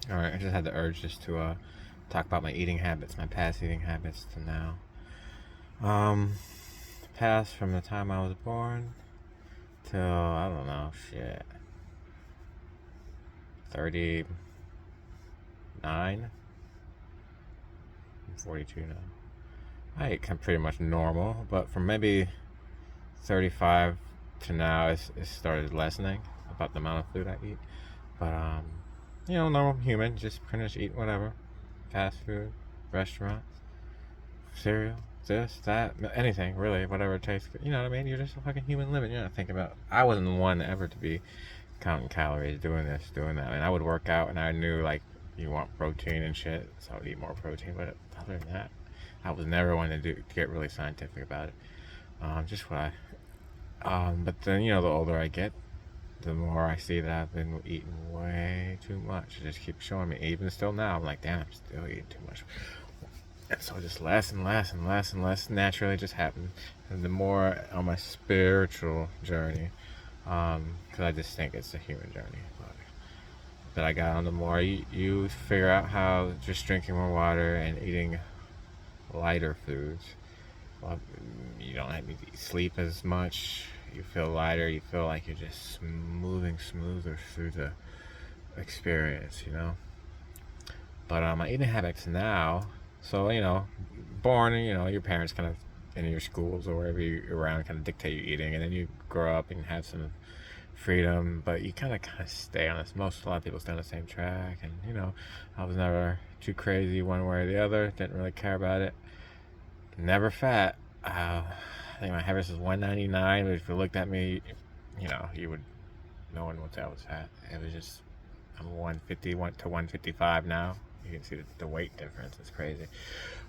Alright, I just had the urge just to talk about my eating habits, my past eating habits to now. Um, Past from the time I was born till, I don't know, shit, 39? I'm 42 now. I ate kind of pretty much normal, but from maybe 35 to now, it started lessening about the amount of food I eat. But, normal human, just pretty much eat whatever. Fast food, restaurants, cereal, this, that, anything really, whatever it tastes good. You know what I mean? You're just a fucking human living. You're not thinking about. I wasn't one ever to be counting calories, doing this, doing that. And I would work out, and I knew like you want protein and shit, so I would eat more protein. But other than that, I was never one to get really scientific about it. Just what I. But then the older I get, the more I see that I've been eating way too much. It just keeps showing me. Even still now, I'm like, damn, I'm still eating too much. And so just less and less and less and less naturally just happened. And the more on my spiritual journey, because I just think it's a human journey. But I got on, the more you figure out how just drinking more water and eating lighter foods, well, you don't have to sleep as much. You feel lighter. You feel like you're just moving smoother through the experience. But my eating habits now, so born, your parents kind of in your schools or wherever you're around kind of dictate your eating, and then you grow up and have some freedom, but you kind of stay on this. A lot of people stay on the same track, and I was never too crazy one way or the other. Didn't really care about it. Never fat. I think my heaviest was 199, but if you looked at me, you would, no one would say I was fat. It was just, I'm 150 to 155 now. You can see the weight difference. It's crazy.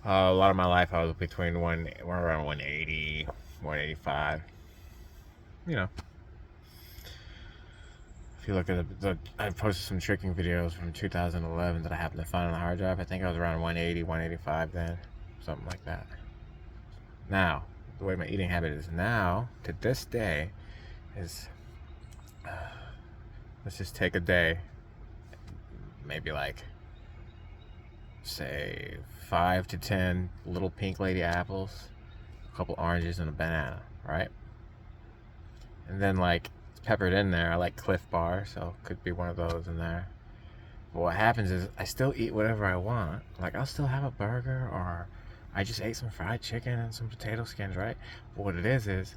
A lot of my life I was between around 180, 185. You know, if you look at I posted some tricking videos from 2011 that I happened to find on the hard drive. I think I was around 180, 185 then, something like that. Now, the way my eating habit is now, to this day, is let's just take a day, maybe like, say, 5 to 10 little pink lady apples, a couple oranges, and a banana, right? And then, like, peppered in there, I like Cliff Bar, so could be one of those in there. But what happens is I still eat whatever I want. Like, I'll still have a burger, or I just ate some fried chicken and some potato skins, right? But what it is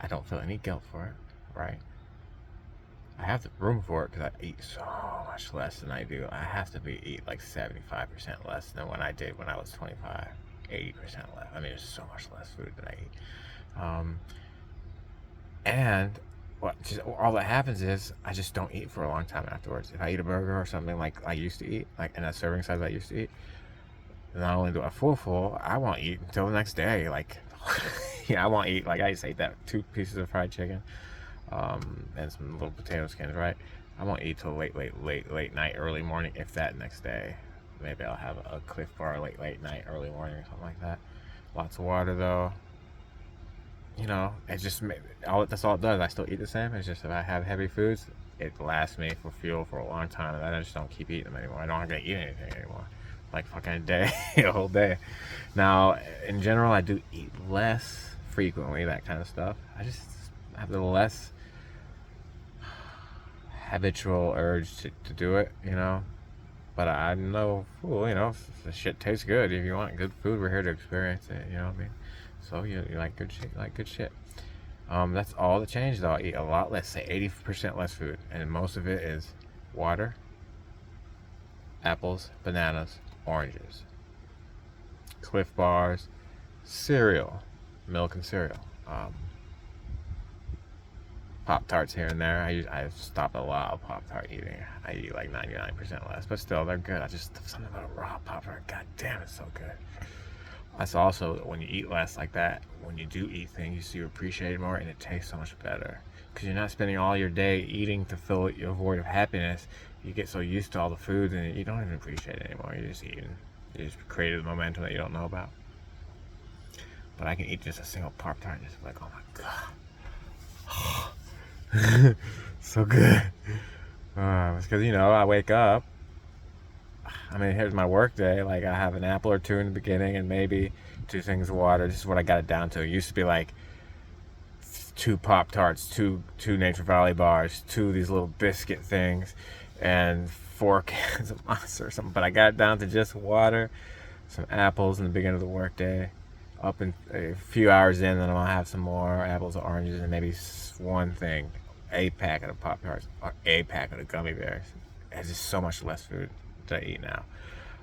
I don't feel any guilt for it, right? I have the room for it because I eat so much less than I do. I have to eat like 75% less than when I did when I was 25, 80% less. I mean, there's so much less food that I eat. And all that happens is I just don't eat for a long time afterwards. If I eat a burger or something like I used to eat, like in a serving size I used to eat, not only do I feel full, I won't eat until the next day. Like, I won't eat. Like, I just ate that 2 pieces of fried chicken, and some little potato skins, right? I won't eat till late night, early morning, if that next day. Maybe I'll have a Cliff Bar late night, early morning, or something like that. Lots of water, though. It just that's all it does. I still eat the same. It's just if I have heavy foods, it lasts me for fuel for a long time, and I just don't keep eating them anymore. I don't have to eat anything anymore, like fucking a day, a whole day. Now, in general, I do eat less frequently, that kind of stuff. I just have the less habitual urge to do it. But I know, if the shit tastes good. If you want good food, we're here to experience it. You know what I mean? So you like good shit, That's all the change though. I eat a lot less, say 80% less food, and most of it is water, apples, bananas, oranges, Cliff Bars, cereal, milk and cereal. Pop Tarts here and there. I've stopped a lot of Pop Tart eating. I eat like 99% less, but still they're good. I just something about a raw Pop Tart. God damn, it's so good. That's also when you eat less like that. When you do eat things, you appreciate it more, and it tastes so much better because you're not spending all your day eating to fill your void of happiness. You get so used to all the foods, and you don't even appreciate it anymore. You're just eating. You just created a momentum that you don't know about. But I can eat just a single Pop Tart and just be like, oh my god. So good. It's because I wake up I mean, here's my work day. Like, I have an apple or two in the beginning and maybe 2 things of water. This is what I got it down to. It used to be like 2 Pop-Tarts, two Nature Valley bars, 2 of these little biscuit things, and 4 cans of Monster or something. But I got it down to just water, some apples in the beginning of the workday. Up in a few hours in, then I'll have some more apples or oranges and maybe one thing, a packet of Pop-Tarts or a packet of gummy bears. It's just so much less food that I eat now.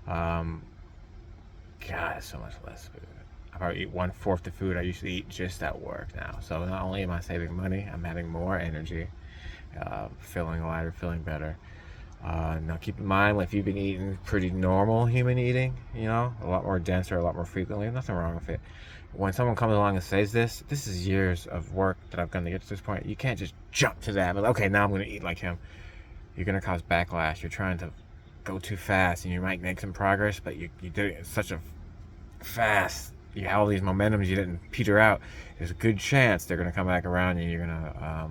God, it's so much less food. I probably eat 1/4 the food I used to eat just at work now. So not only am I saving money, I'm having more energy, feeling lighter, feeling better. Now keep in mind, if you've been eating pretty normal human eating, a lot more denser, a lot more frequently, nothing wrong with it. When someone comes along and says this is years of work that I've done to get to this point. You can't just jump to that, but okay, now I'm going to eat like him. You're going to cause backlash. You're trying to go too fast, and you might make some progress, but you did it in such a fast, you have all these momentums, you didn't peter out. There's a good chance they're going to come back around and you're going to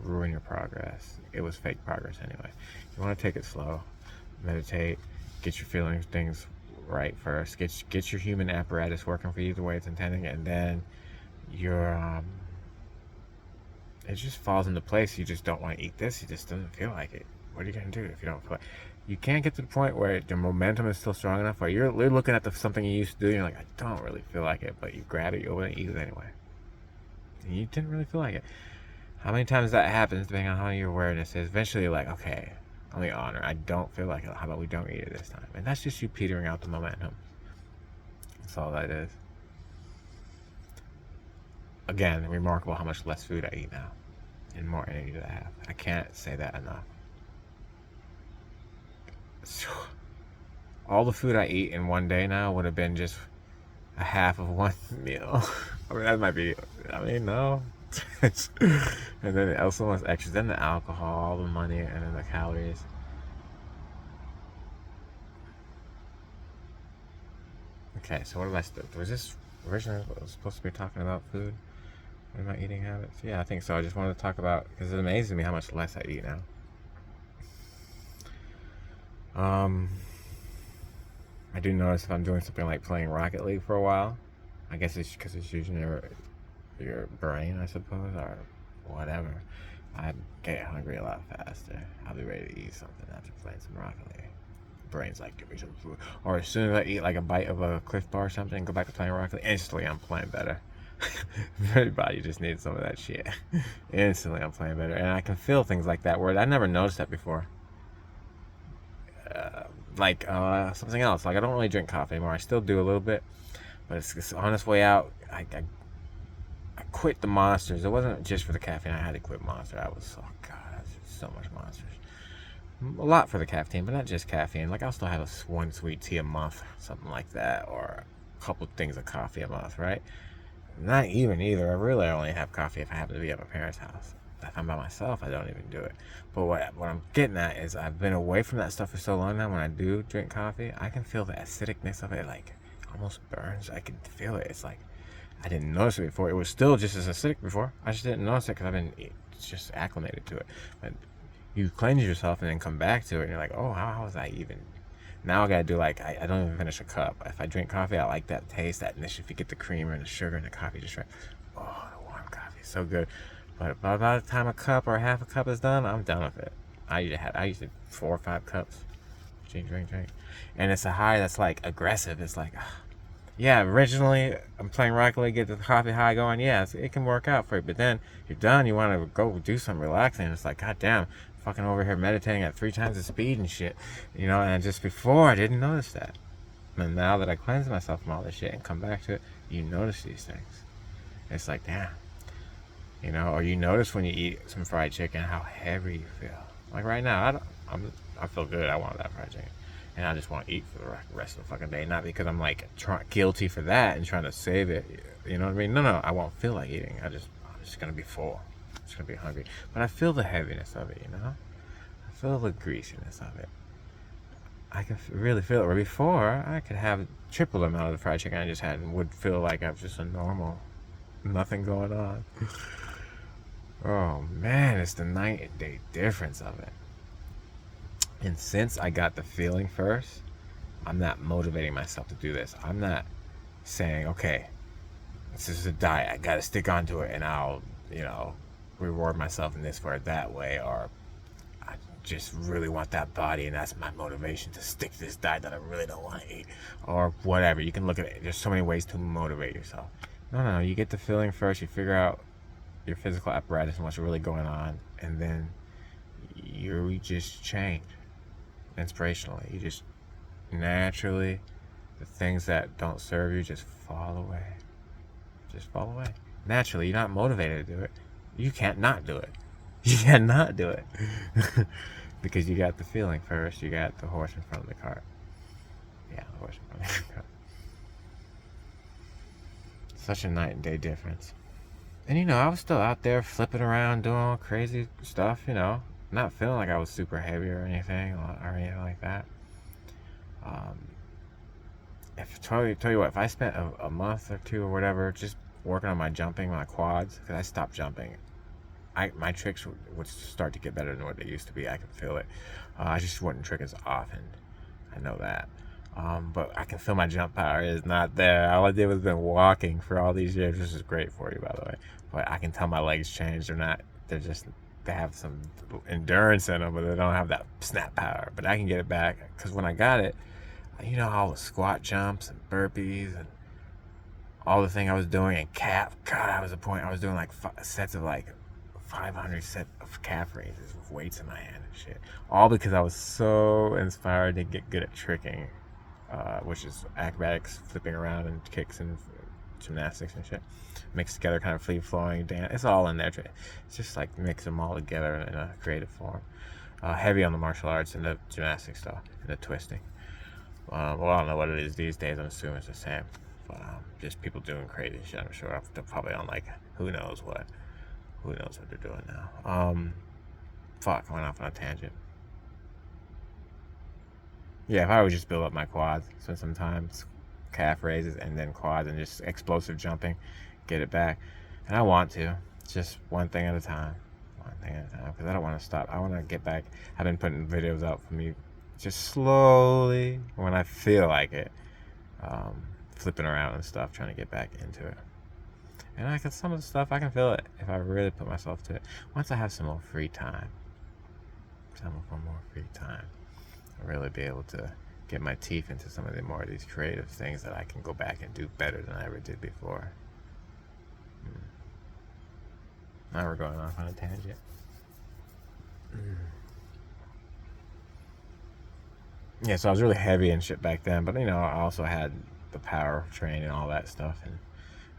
ruin your progress. It was fake progress anyway. You want to take it slow, meditate, get your feelings, things right first, get your human apparatus working for you the way it's intending, and then it just falls into place. You just don't want to eat this. You just doesn't feel like it. What are you going to do if you don't feel like it? You can't get to the point where the momentum is still strong enough where you're looking at something you used to do and you're like, I don't really feel like it, but you grab it, you open it, eat it anyway. And you didn't really feel like it. How many times that happens, depending on how your awareness is, eventually you're like, okay, on the honor, I don't feel like it. How about we don't eat it this time? And that's just you petering out the momentum. That's all that is. Again, remarkable how much less food I eat now and more energy that I have. I can't say that enough. So, all the food I eat in one day now would have been just a half of one meal. I mean, that might be, no. And then also wants extra. Then the alcohol, the money, and then the calories. Okay, so what did was this originally what I was supposed to be talking about food? And my eating habits? Yeah, I think so. I just wanted to talk about, because it amazes me how much less I eat now. I do notice if I'm doing something like playing Rocket League for a while, I guess it's because it's using your brain, I suppose, or whatever. I get hungry a lot faster. I'll be ready to eat something after playing some Rocket League. Brain's like, give me some food. Or as soon as I eat like a bite of a Cliff Bar or something, go back to playing Rocket League, instantly I'm playing better. Everybody just needs some of that shit. Instantly I'm playing better. And I can feel things like that where I never noticed that before. Something else. Like, I don't really drink coffee anymore. I still do a little bit, but it's on its way out. I quit the Monsters. It wasn't just for the caffeine. I had to quit Monster. I was so much Monsters. A lot for the caffeine, but not just caffeine. Like, I'll still have one sweet tea a month, something like that, or a couple things of coffee a month, right? Not even either. I really only have coffee if I happen to be at my parents' house. If I'm by myself, I don't even do it. But what I'm getting at is I've been away from that stuff for so long now. When I do drink coffee, I can feel the acidicness of it, like, almost burns. I can feel it. It's like, I didn't notice it before. It was still just as acidic before. I just didn't notice it because I've been just acclimated to it. But you cleanse yourself and then come back to it, and you're like, oh, how was I even? Now I gotta do I don't even finish a cup. If I drink coffee, I like that taste, that niche. If you get the creamer and the sugar and the coffee, just right. Oh, the warm coffee is so good. But by the time a cup or half a cup is done, I'm done with it. I usually 4 or 5 cups. Drink. And it's a high that's like aggressive. It's like, yeah, originally I'm playing Rocket League, get the coffee high going. Yeah, it can work out for you. But then you're done, you want to go do something relaxing. It's like, god damn, fucking over here meditating at 3 times the speed and shit. And just before I didn't notice that. And now that I cleanse myself from all this shit and come back to it, you notice these things. It's like, damn. Or you notice when you eat some fried chicken how heavy you feel. Like right now, I feel good. I want that fried chicken, and I just want to eat for the rest of the fucking day. Not because I'm like guilty for that and trying to save it. You know what I mean? No, I won't feel like eating. I'm just gonna be full. I'm just gonna be hungry. But I feel the heaviness of it. I feel the greasiness of it. I can really feel it. Where before, I could have triple the amount of the fried chicken I just had and would feel like I was just a normal, nothing going on. Oh man, it's the night and day difference of it. And since I got the feeling first, I'm not motivating myself to do this. I'm not saying, okay, this is a diet, I gotta stick onto it, and I'll, reward myself in this way or that way, or I just really want that body, and that's my motivation to stick to this diet that I really don't want to eat, or whatever. You can look at it. There's so many ways to motivate yourself. No. You get the feeling first. You figure out your physical apparatus and what's really going on, and then you just change inspirationally. You just naturally, the things that don't serve you just fall away. Just fall away. Naturally, you're not motivated to do it. You can't not do it. You cannot do it. Because you got the feeling first. You got the horse in front of the cart. Yeah, the horse in front of the cart. Such a night and day difference. And I was still out there flipping around, doing all crazy stuff, not feeling like I was super heavy or anything like that. Tell you what, if I spent a month or two or whatever just working on my jumping, my quads, because I stopped jumping, my tricks would start to get better than what they used to be. I can feel it. I just wouldn't trick as often. I know that. But I can feel my jump power is not there. All I did was been walking for all these years, which is great for you, by the way. But I can tell my legs changed. They have some endurance in them, but they don't have that snap power. But I can get it back, because when I got it, all the squat jumps and burpees and all the thing I was doing, and calf. God, I was doing like sets of like 500 set of calf raises with weights in my hand and shit. All because I was so inspired to get good at tricking, which is acrobatics, flipping around, and kicks and gymnastics and shit. Mixed together, kind of free flowing dance. It's all in there. It's just like mix them all together in a creative form. Heavy on the martial arts and the gymnastics stuff and the twisting. I don't know what it is these days. I'm assuming it's the same. But just people doing crazy shit. I'm sure they're probably on like who knows what. Who knows what they're doing now. Fuck, I went off on a tangent. Yeah, if I would just build up my quads, spend some time, calf raises, and then quads, and just explosive jumping, get it back. And I want to. Just one thing at a time. One thing at a time. Because I don't want to stop. I want to get back. I've been putting videos out for me just slowly, when I feel like it, flipping around and stuff, trying to get back into it. And some of the stuff I can feel it if I really put myself to it. Once I have some more free time, I'll really be able to get my teeth into some of the more of these creative things that I can go back and do better than I ever did before. Now we're going off on a tangent. Yeah, so I was really heavy and shit back then, but I also had the power training and all that stuff, and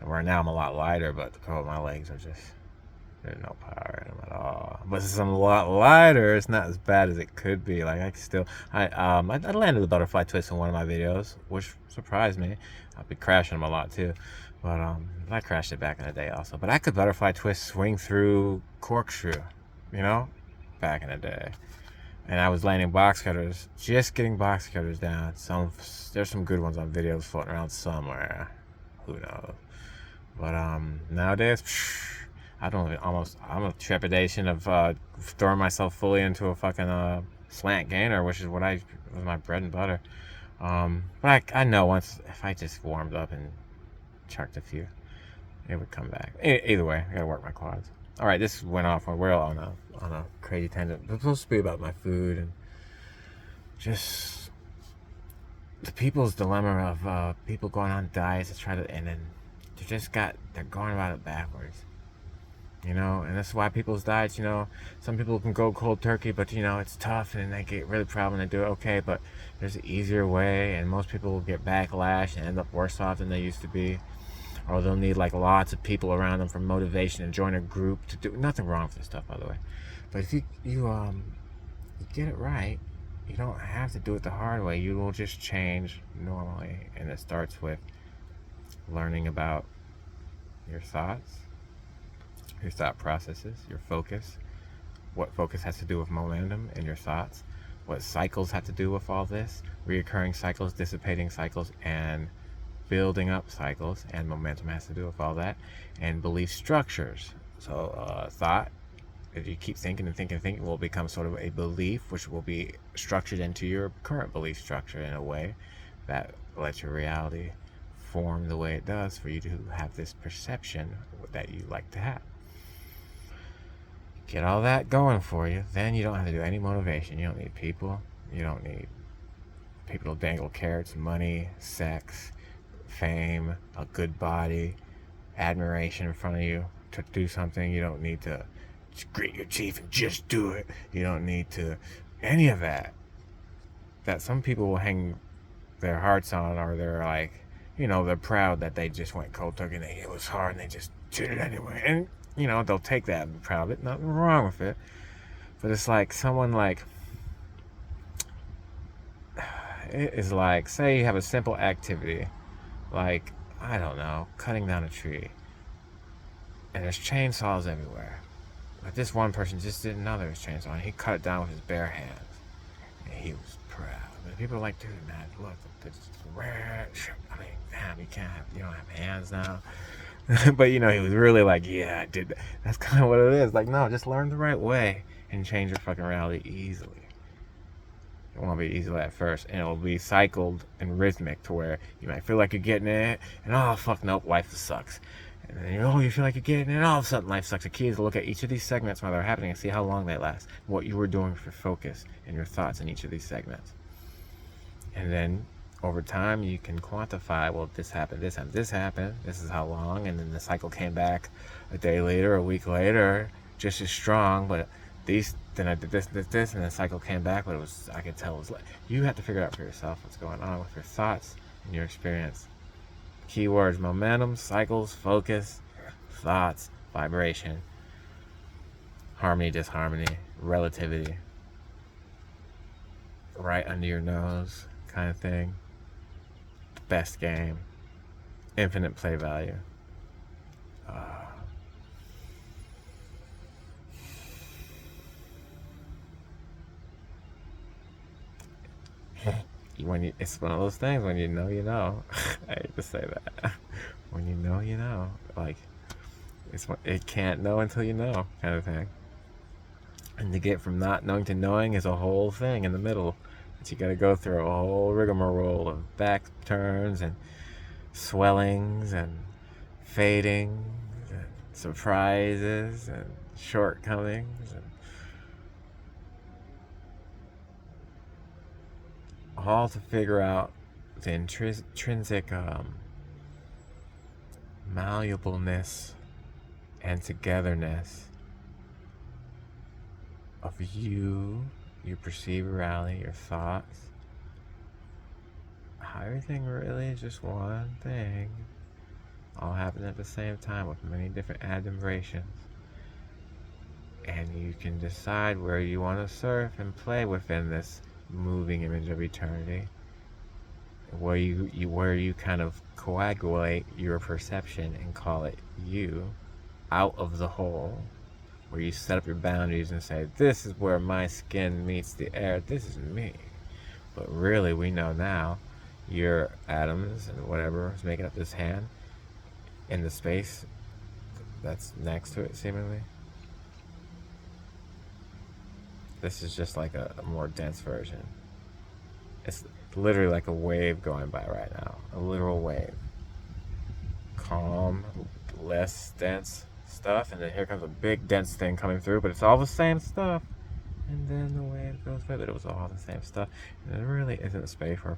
where now I'm a lot lighter, but my legs are just, there's no power in them at all. But since I'm a lot lighter, it's not as bad as it could be. Like I landed the butterfly twist in one of my videos, which surprised me. I've been crashing them a lot too, but I crashed it back in the day also. But I could butterfly twist, swing through, corkscrew, back in the day. And I was landing box cutters, just getting box cutters down. There's some good ones on videos floating around somewhere. Who knows? But nowadays, I'm a trepidation of throwing myself fully into a fucking slant gainer, which is was my bread and butter. But I know if I just warmed up and chucked a few, it would come back. Either way, I gotta work my quads. All right, this went off on a crazy tangent. It's supposed to be about my food and just the people's dilemma of people going on diets to try to, and then they're going about it backwards. And that's why people's diets, some people can go cold turkey, but it's tough and they get really proud when they do it. Okay, but there's an easier way, and most people will get backlash and end up worse off than they used to be. Or they'll need like lots of people around them for motivation and join a group to do. Nothing wrong with this stuff, by the way. But if you get it right, you don't have to do it the hard way. You will just change normally, and it starts with learning about your thoughts, your thought processes, your focus, what focus has to do with momentum in your thoughts, what cycles have to do with all this, reoccurring cycles, dissipating cycles, and building up cycles, and momentum has to do with all that, and belief structures. So thought If you keep thinking and thinking and thinking, it will become sort of a belief, which will be structured into your current belief structure in a way that lets your reality form the way it does for you to have this perception that you like to have. Get all that going for you, then you don't have to do any motivation. You don't need people. You don't need people to dangle carrots, money, sex, fame, a good body, admiration in front of you to do something. You don't need to grit your teeth and just do it. You don't need to any of that. That some people will hang their hearts on, or they're like, they're proud that they just went cold turkey and it was hard and they just did it anyway. And they'll take that and be proud of it. Nothing wrong with it. But it's like someone like, it is like, say you have a simple activity, like, I don't know, cutting down a tree. And there's chainsaws everywhere. But this one person just didn't know there was chainsaw. And he cut it down with his bare hands. And he was proud. And people are like, dude, man, look, this is rare. I mean, damn, you don't have hands now. But he was really like, yeah, I did that. That's kind of what it is. Like, no, just learn the right way and change your fucking reality easily. It won't be easy at first, and it'll be cycled and rhythmic to where you might feel like you're getting it, and oh fuck, nope, life sucks. And then you feel like you're getting it, and all of a sudden life sucks. The key is to look at each of these segments while they're happening and see how long they last, what you were doing for focus and your thoughts in each of these segments. And then over time you can quantify, well, this happened, this is how long, and then the cycle came back a day later, a week later, just as strong, but then I did this, and the cycle came back, but I could tell it was you have to figure out for yourself what's going on with your thoughts and your experience. Keywords: momentum, cycles, focus, thoughts, vibration, harmony, disharmony, relativity, right under your nose kind of thing, best game, infinite play value. It's one of those things when you know. I hate to say that. When you know. Like, it can't know until you know, kind of thing. And to get from not knowing to knowing is a whole thing in the middle that you got to go through, a whole rigmarole of back turns and swellings and fadings and surprises and shortcomings and all to figure out the intrinsic malleableness and togetherness of you, your perceived reality, your thoughts, how everything really is just one thing, all happening at the same time with many different adumbrations. And you can decide where you want to surf and play within this moving image of eternity, where you kind of coagulate your perception and call it you out of the whole, where you set up your boundaries and say, this is where my skin meets the air, this is me. But really, we know now, your atoms and whatever is making up this hand in the space that's next to it, seemingly, this is just like a more dense version. It's literally like a wave going by right now. A literal wave. Calm, less dense stuff, and then here comes a big dense thing coming through, but it's all the same stuff. And then the wave goes with it. It was all the same stuff. And there really isn't a space for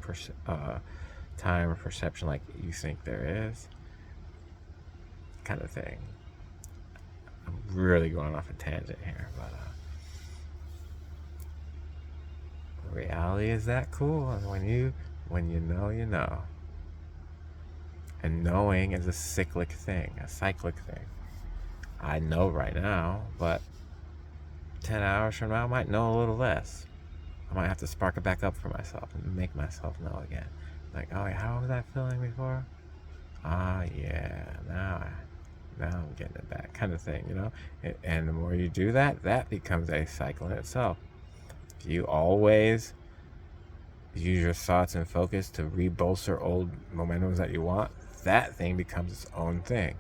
time or perception like you think there is. Kind of thing. I'm really going off a tangent here, but reality is that cool, and when you know, you know. And knowing is a cyclic thing. I know right now, but 10 hours from now I might know a little less. I might have to spark it back up for myself and make myself know again. Like, oh, how was I feeling before? Yeah, now I'm getting it back, kind of thing, And the more you do that, that becomes a cycle in itself. If you always use your thoughts and focus to re-bolster old momentums that you want, that thing becomes its own thing.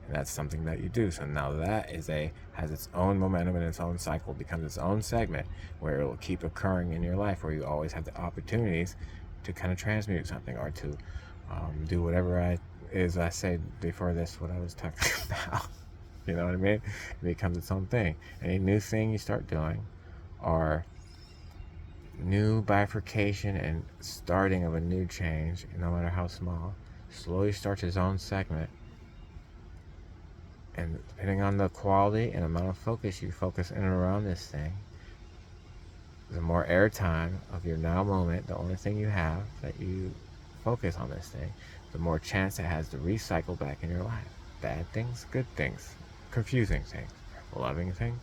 And that's something that you do. So now that has its own momentum and its own cycle, becomes its own segment where it will keep occurring in your life, where you always have the opportunities to kind of transmute something or to do whatever I said before this, what I was talking about. You know what I mean? It becomes its own thing. Any new thing you start doing, or new bifurcation and starting of a new change, no matter how small, slowly starts its own segment. And depending on the quality and amount of focus you focus in and around this thing, the more airtime of your now moment, the only thing you have that you focus on this thing, the more chance it has to recycle back in your life. Bad things, good things, confusing things, loving things,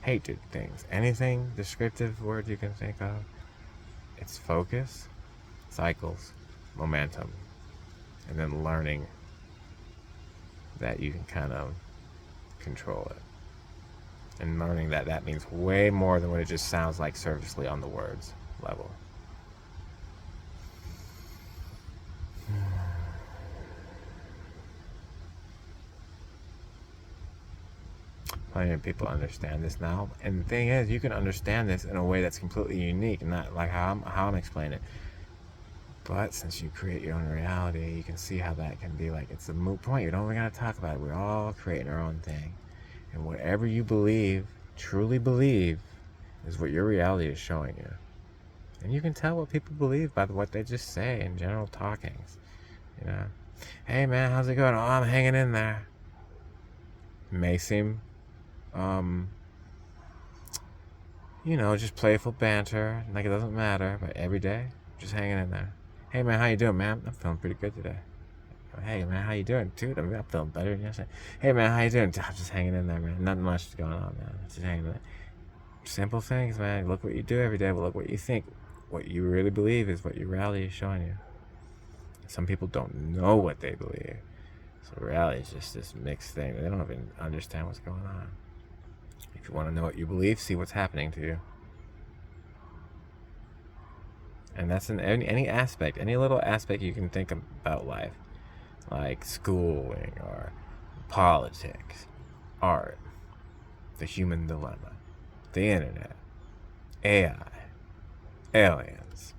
hated things, anything descriptive word you can think of. It's focus, cycles, momentum, and then learning that you can kind of control it. And learning that means way more than what it just sounds like surfacely on the words level. Plenty of people understand this now. And the thing is, you can understand this in a way that's completely unique, and not like how I'm explaining it. But since you create your own reality, you can see how that can be like, it's a moot point. You don't even got to talk about it. We're all creating our own thing. And whatever you believe, truly believe, is what your reality is showing you. And you can tell what people believe by what they just say in general talkings. You know, hey man, how's it going? Oh, I'm hanging in there. May seem, just playful banter, like it doesn't matter, but every day, just hanging in there. Hey man, how you doing, man? I'm feeling pretty good today. Hey man, how you doing, dude? I'm feeling better than yesterday. Hey man, how you doing? I'm just hanging in there, man. Nothing much is going on, man. Just hanging in there. Simple things, man. Look what you do every day, but look what you think. What you really believe is what your reality is showing you. Some people don't know what they believe. So reality is just this mixed thing. They don't even understand what's going on. If you want to know what you believe, see what's happening to you. And that's in any aspect, any little aspect you can think about life. Like schooling or politics, art, the human dilemma, the internet, AI, aliens,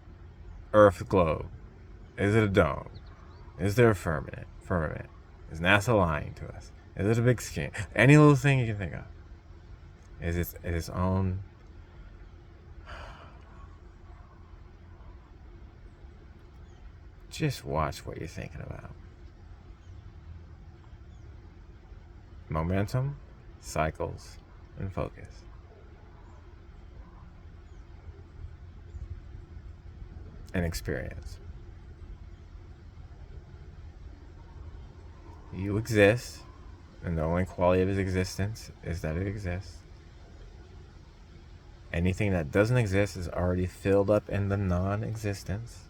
Earth globe. Is it a dome? Is there a firmament? Is NASA lying to us? Is it a big scheme? Any little thing you can think of is its own. Just watch what you're thinking about. Momentum, cycles, and focus. And experience. You exist, and the only quality of its existence is that it exists. Anything that doesn't exist is already filled up in the non-existence.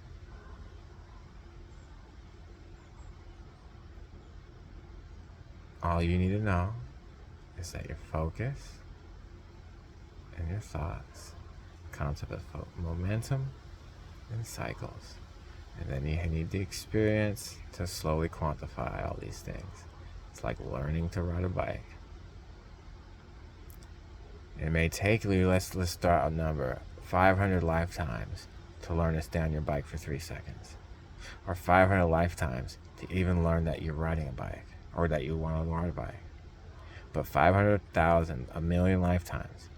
All you need to know is that your focus and your thoughts, concept of momentum and cycles. And then you need the experience to slowly quantify all these things. It's like learning to ride a bike. It may take you, let's start a number, 500 lifetimes to learn to stay on your bike for 3 seconds. Or 500 lifetimes to even learn that you're riding a bike. Or that you want to ride a bike. But 500,000, a million lifetimes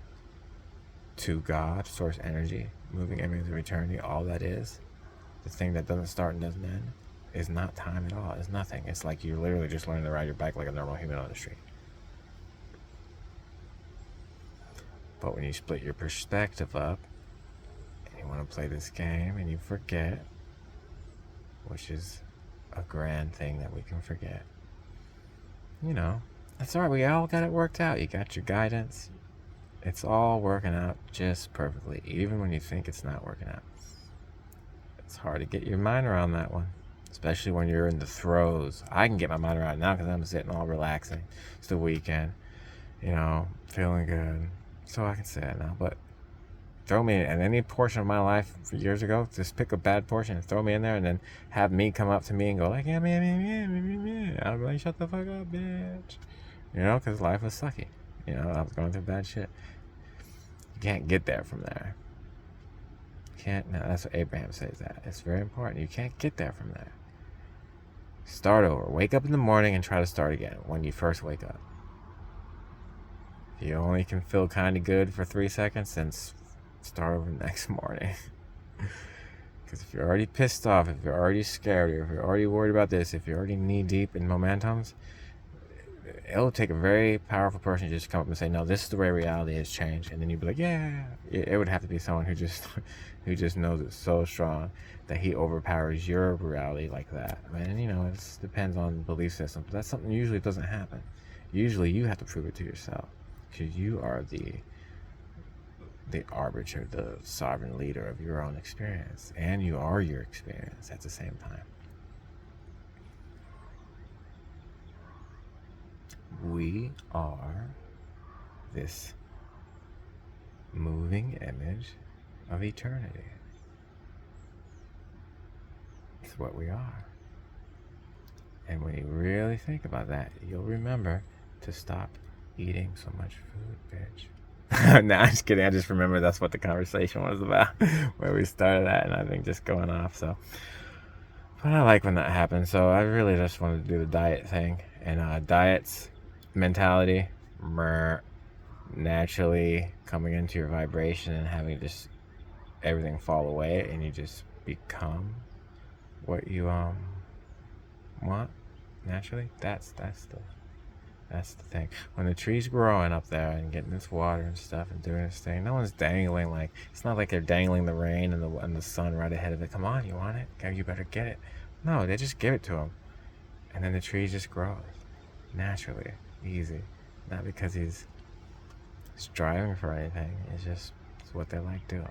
to God, source energy, moving images of eternity, all that is, the thing that doesn't start and doesn't end, is not time at all. It's nothing. It's like you're literally just learning to ride your bike like a normal human on the street. But when you split your perspective up, and you want to play this game, and you forget, which is a grand thing that we can forget. That's all right. We all got it worked out. You got your guidance. It's all working out just perfectly, even when you think it's not working out. It's hard to get your mind around that one, especially when you're in the throes. I can get my mind around it now because I'm sitting all relaxing. It's the weekend, feeling good. So I can say it now. But throw me in any portion of my life for years ago. Just pick a bad portion and throw me in there, and then have me come up to me and go like, yeah, man. I'll be like, shut the fuck up, bitch. You know, because life was sucky. You know, I was going through bad shit. You can't get there from there. You can't. No, that's what Abraham says. That it's very important. You can't get there from there. Start over. Wake up in the morning and try to start again when you first wake up. If you only can feel kind of good for 3 seconds, then start over next morning. Because if you're already pissed off, if you're already scared, or if you're already worried about this, if you're already knee deep in momentums, it'll take a very powerful person to just come up and say, no, this is the way reality has changed. And then you'd be like, yeah. It would have to be someone who just knows it so strong that he overpowers your reality like that. And you know, it depends on belief system, but that's something usually doesn't happen. Usually you have to prove it to yourself, because you are the arbiter, the sovereign leader of your own experience, and you are your experience at the same time. We are this moving image of eternity. It's what we are. And when you really think about that, you'll remember to stop eating so much food, bitch. No, I'm just kidding. I just remember that's what the conversation was about, where we started at, and I think just going off. So, but I like when that happens. So I really just wanted to do the diet thing, and diets, mentality, naturally coming into your vibration and having just everything fall away, and you just become what you want naturally. That's the thing. When the tree's growing up there and getting this water and stuff and doing this thing, no one's dangling, like, it's not like they're dangling the rain and the sun right ahead of it. Come on, you want it? You better get it. No, they just give it to them, and then the tree just grows naturally, easy. Not because he's striving for anything. It's what they like doing.